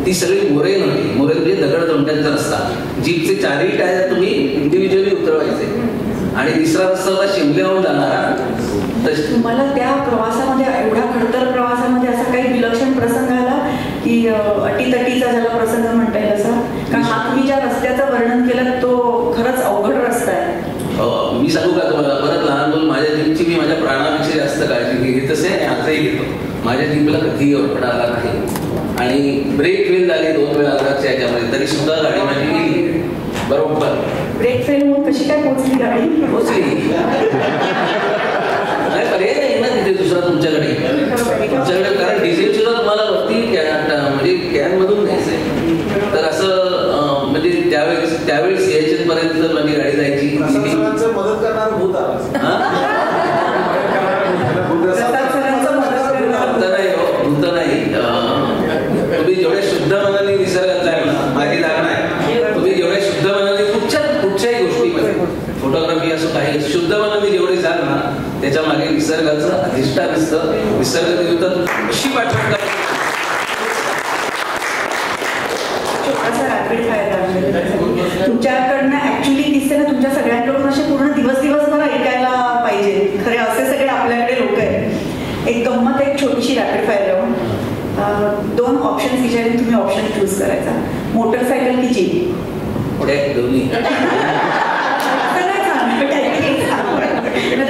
ती सगळी मोरेल होती. मोरेल म्हणजे दगड तोंड्यांचा रस्ता. जीपचे 4ही टायर तुम्ही इंडिव्हिज्युअली उतरवायचे. आणि 3रा रस्ता होता शिमल्याहून जाणारा. तुम्हाला त्या प्रवासामध्ये, एवढ्या खडतर प्रवासामध्ये असा काही विलक्षण प्रसंग आला की अटीतटीचा ज्याला प्रसंग म्हणता येईल असा? कारण हा तुम्ही ज्या रस्त्याचं वर्णन केलं तो खरंच अवघड रस्ता आहे. मी सांगू का तुम्हाला, परत लहान मुलं, माझ्या जीपची मी माझ्या प्राणापेक्षा जास्त काळजी घेत असे आणि आजही घेतो. माझ्या जीपला कधीही अडथळा आला नाही. आणि ब्रेक फेल झाले 2 वेळा अलगच्या याच्यामध्ये, तरी सुद्धा गाडी माझी गेली बरोबर. ब्रेक फेल होऊन कशी काय पोहोचली गाडी? पोहोचली नाही, पर्याय नाही ना तिथे दुसरा तुमच्याकडे. कारण डिझेल सुद्धा तुम्हाला वरती म्हणजे कॅनमधून घ्यायचंय. तर असं म्हणजे त्यावेळेस यायच्या पर्यंत माझी गाडी जायची. मदत करणार भूत नाही. तुम्ही जेवढ्या शुद्ध मनाने निसर्गात जाईल, माझी धारणा आहे, तुम्ही जेवढ्या शुद्ध मनाने कुठच्याही गोष्टीमध्ये, फोटोग्राफी असो काही, शुद्ध मनाने जेवढे जाल ना, त्याच्या मागे निसर्गाचं अधिष्ठान असतं. निसर्ग देवता कशी पाठवून तुमच्याकडनं ऍक्च्युली दिसते ना, तुमच्या सगळ्यांकडून असे पूर्ण दिवसभर ऐकायला पाहिजे. खरे असे सगळे आपल्याकडे लोक आहेत. एक गंमत, एक छोटीशी रॅपिड फायर राऊंड. 2 ऑप्शन विचारून तुम्ही ऑप्शन चूज करायचा, मोटरसायकल की जीप.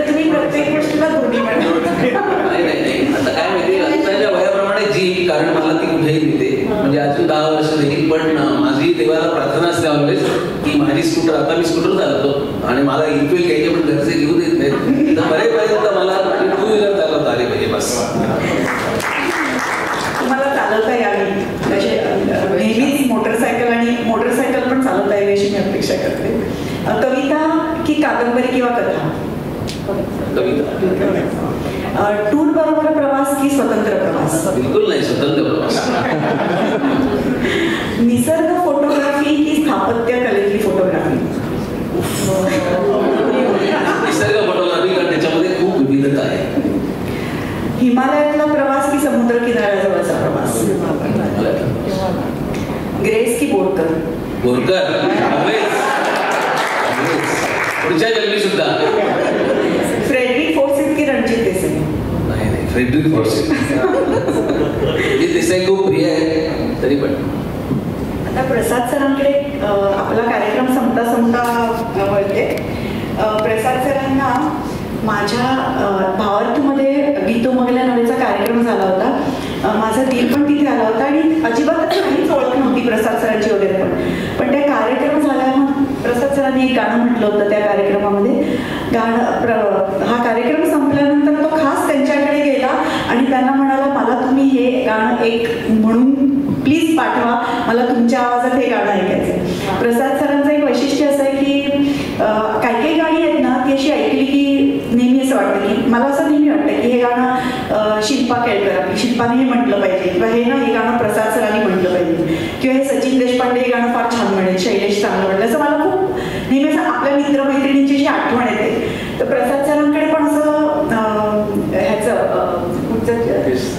तुम्ही प्रत्येक गोष्टीला दोन्ही नाही. आता काय माहिती, आताच्या वयाप्रमाणे जीप, कारण मला ती कुठेही मिळते. म्हणजे अजून 10 वर्ष देखील. पण माझी देवाला प्रार्थना असते ऑलवेज की माझी स्कूटर पण आता मी स्कूटर चालवतो आणि मला इन्फिल घ्यायचे पण घरचे घेऊ देत नाही, तर बरेपर्यंत मला टू व्हीलर चालवता आली पाहिजे बस. तुम्हाला चालवता यावी अशी नेहमीच मोटरसायकल पण चालवता यावी अशी मी अपेक्षा करते. कविता की कादंबरी किंवा कथा? कविता. टूर बरोबर प्रवास की स्वतंत्र प्रवास? बिलकुल नाही, स्वतंत्र प्रवास. निसर्ग फोटोग्राफी की स्थापत्य कलेतली फोटोग्राफी? निसर्ग फोटोग्राफी, कारण त्याच्यामध्ये खूप विविधता आहे. हिमालयातला प्रवास की समुद्र किनाऱ्याजवळचा प्रवास? ग्रेस की बोरकर? बोरकर. पुढच्या जन्मी सुद्धा. फ्रेडरिक फोर्सिथ की रणजित देसाई? नाही, फ्रेडरिक फोर्सिथ. रणजित देसाई खूप प्रिय आहे तरी पण. आता प्रसाद सरांकडे आपला कार्यक्रम संपता वळते. प्रसाद सरांना माझ्या भावार्थमध्ये गीतो मगल्या नवेचा कार्यक्रम झाला होता. माझा दीर पण तिथे आला होता आणि अजिबात काहीच ओळख नव्हती प्रसाद सरांची वगैरे. पण त्या कार्यक्रम झाल्यावर प्रसाद सरांनी एक गाणं म्हटलं होतं त्या कार्यक्रमामध्ये. हा कार्यक्रम संपल्यानंतर तो खास त्यांच्याकडे गेला आणि त्यांना म्हणाला, मला तुम्ही हे गाणं एक म्हणून प्लीज पाठवा, मला तुमच्या आवाजात हे गाणं ऐकायचं. प्रसाद सरांचं एक वैशिष्ट्य असं आहे की काही गाणी आहेत ना ती अशी ऐकली की नेहमी असं वाटतं की मला असं नेहमी वाटतं की हे गाणं शिल्पा केळकर, शिल्पाने हे म्हटलं पाहिजे, किंवा हे गाणं प्रसाद सरांनी म्हटलं पाहिजे, किंवा हे सचिन देशपांडे हे गाणं फार छान म्हणेल, शैलेश चांगलं म्हणलं, असं मला खूप नेहमी असं आपल्या मित्रमैत्रिणींची अशी आठवण येते. तर प्रसाद सरांकडे पण असं ह्याचं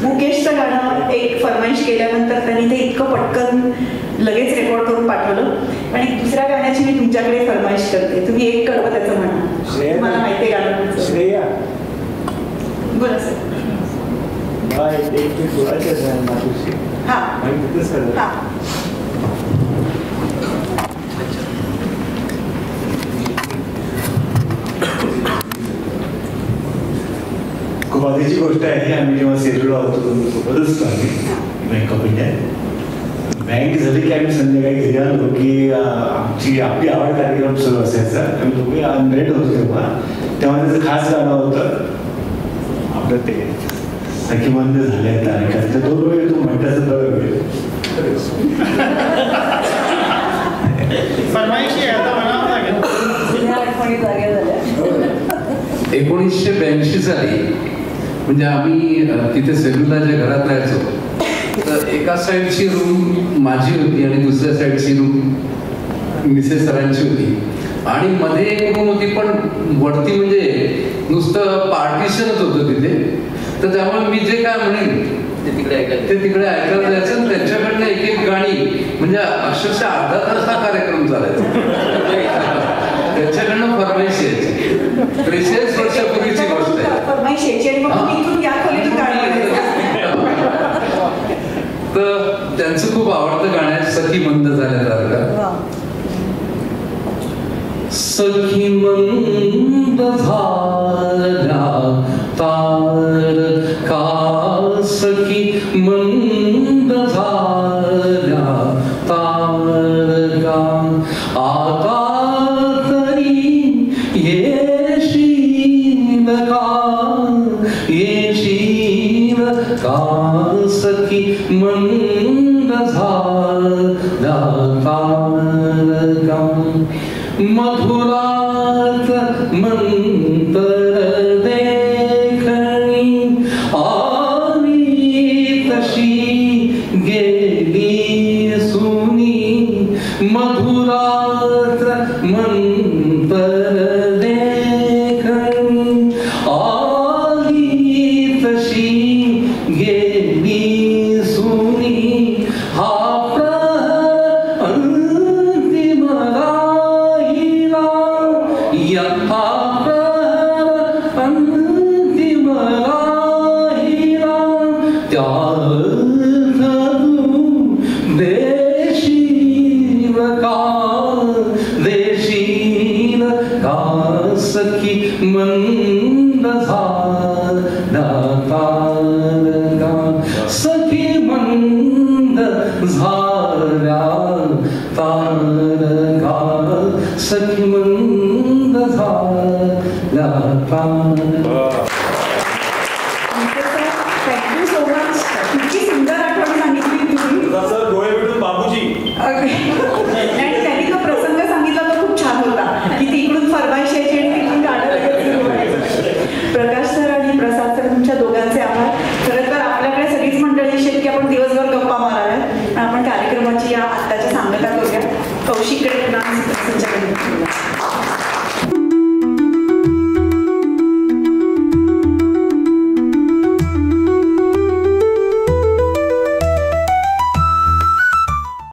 मुकेशचं गाणं एक फरमाईश केल्यानंतर त्यांनी ते इतकं पटकन लगेच रेकॉर्ड करून पाठवलं. पण एक दुसऱ्या गाण्याची मी तुमच्याकडे फरमाईश करते, तुम्ही एक कडवं त्याचं म्हणा. मला माहिती आहे गाणं. श्रेया बोला सर. खूप आधीची गोष्ट आहे. आम्ही जेव्हा सेलूला होतो सोबतच आम्ही बँक ऑफ इंडिया बँक झाली की आम्ही संध्याकाळी घरी आलो की आपली आवड कार्यक्रम सुरू असायचा. आम्ही दोघे अनरेड होतो तेव्हा त्याचं खास गाणं होतं आपलं ते सखीमंद झाले तारखा. दोन वेळ तू म्हणताच बरं वेळ 1982 साली म्हणजे आम्ही तिथे सेलुलाच्या घरात राहायचो. तर एका साईडची रूम माझी होती आणि दुसऱ्या साईडची रूम मिसेस सरांची होती आणि मध्ये एक रूम होती, पण वरती म्हणजे नुसतं पार्टिशनच होतं तिथे. तर त्यामुळे मी जे काय म्हणेन ते तिकडे ऐकायला जायचं. त्यांच्याकडनं एक एक गाणी म्हणजे अक्षरशः अर्धा तास हा कार्यक्रम चालायचा. त्याच्याकडनं फरमाईश यायची. 43 वर्षापूर्वीची गोष्ट आहे. तर त्यांचं खूप आवडतं गाणं आहे सखी मंद झाल्यासारखं. सखी मंद झाल्या तारका, सखी मंद झाल्या तारका, आता तरी येशील का सखी मंद झाल्या तारका, मधुरात मंतर देखणी आणि तशी गेली सुनी, मधुरात मंतर देखणी आणि तशी गेली सुनी, हा प्रहर अंतिम राहिला, हा थँक्यू सो मच. इतकी सुंदर आठवण सांगितली तुम्ही. सर डोळे मिटून बाबूजी. आणि त्यांनी तो प्रसंग सांगितला तो खूप छान होता की तिकडून फरमाईश यायची आणि तिकडून गाणं सुरू व्हायचं. प्रकाश सर आणि प्रसाद सर तुमच्या दोघांचे आभार. खरं तर आपल्याकडे सगळीच मंडळी अशी की आपण दिवसभर गप्पा माराव्या. आपण कार्यक्रमाची या आत्ताची सांगता करूया. कौशिककडे पुन्हा तुमच्याकडे